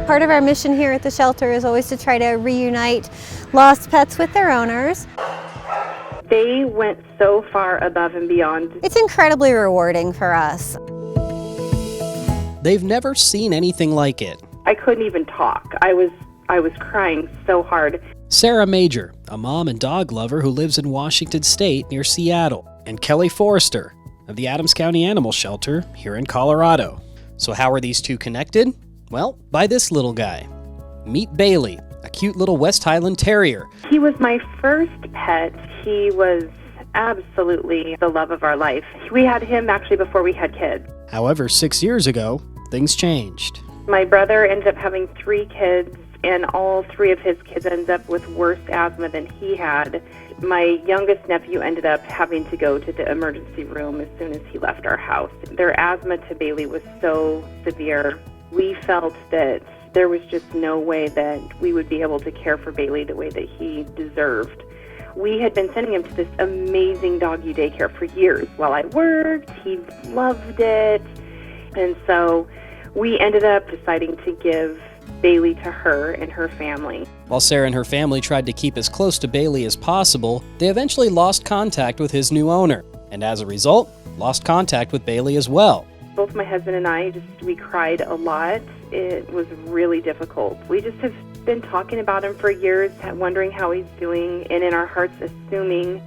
Part of our mission here at the shelter is always to try to reunite lost pets with their owners. They went so far above and beyond. It's incredibly rewarding for us. They've never seen anything like it. I couldn't even talk. I was crying so hard. Sarah Major, a mom and dog lover who lives in Washington State near Seattle, and Kelly Forrester of the Adams County Animal Shelter here in Colorado. So how are these two connected? Well, by this little guy. Meet Bailey, a cute little West Highland Terrier. He was my first pet. He was absolutely the love of our life. We had him actually before we had kids. However, 6 years ago, things changed. My brother ended up having 3 kids, and all 3 of his kids ended up with worse asthma than he had. My youngest nephew ended up having to go to the emergency room as soon as he left our house. Their asthma to Bailey was so severe. We felt that there was just no way that we would be able to care for Bailey the way that he deserved. We had been sending him to this amazing doggy daycare for years. While I worked, he loved it. And so we ended up deciding to give Bailey to her and her family. While Sarah and her family tried to keep as close to Bailey as possible, they eventually lost contact with his new owner, and as a result, lost contact with Bailey as well. Both my husband and I, we cried a lot. It was really difficult. We just have been talking about him for years, wondering how he's doing, and in our hearts assuming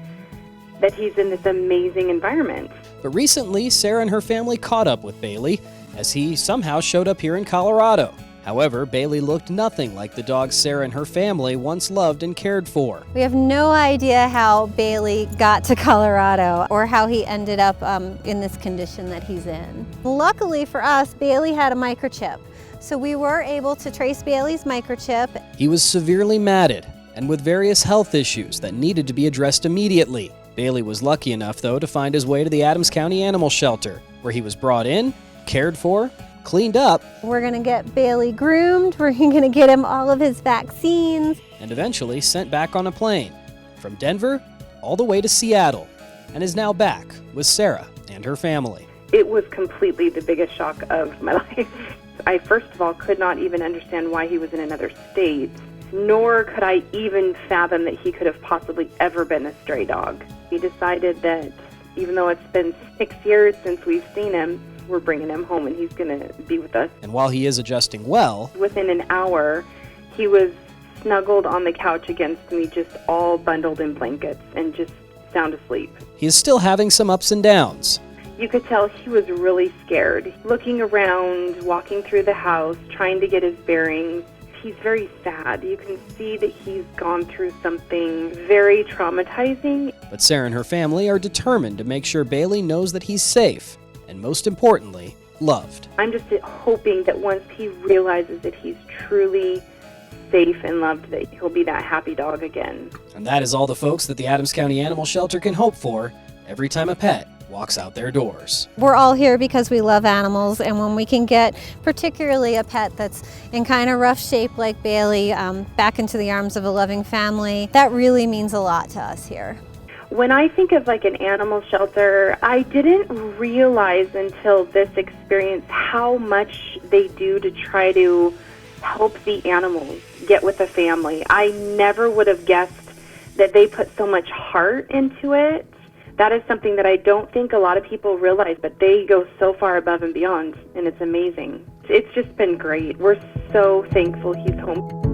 that he's in this amazing environment. But recently, Sarah and her family caught up with Bailey as he somehow showed up here in Colorado. However, Bailey looked nothing like the dog Sarah and her family once loved and cared for. We have no idea how Bailey got to Colorado or how he ended up in this condition that he's in. Luckily for us, Bailey had a microchip, so we were able to trace Bailey's microchip. He was severely matted and with various health issues that needed to be addressed immediately. Bailey was lucky enough, though, to find his way to the Adams County Animal Shelter, where he was brought in, cared for, cleaned up. We're gonna get Bailey groomed, we're gonna get him all of his vaccines. And eventually sent back on a plane from Denver all the way to Seattle, and is now back with Sarah and her family. It was completely the biggest shock of my life. I first of all could not even understand why he was in another state, nor could I even fathom that he could have possibly ever been a stray dog. We decided that even though it's been 6 years since we've seen him, we're bringing him home and he's going to be with us. And while he is adjusting well, within an hour, he was snuggled on the couch against me, just all bundled in blankets and just sound asleep. he is still having some ups and downs. You could tell he was really scared. Looking around, walking through the house, trying to get his bearings. He's very sad. You can see that he's gone through something very traumatizing. But Sarah and her family are determined to make sure Bailey knows that he's safe, and most importantly, loved. I'm just hoping that once he realizes that he's truly safe and loved, that he'll be that happy dog again. And that is all the folks that the Adams County Animal Shelter can hope for every time a pet walks out their doors. We're all here because we love animals, and when we can get particularly a pet that's in kind of rough shape like Bailey back into the arms of a loving family, that really means a lot to us here. When I think of like an animal shelter, I didn't realize until this experience how much they do to try to help the animals get with the family. I never would have guessed that they put so much heart into it. That is something that I don't think a lot of people realize, but they go so far above and beyond, and it's amazing. It's just been great. We're so thankful he's home.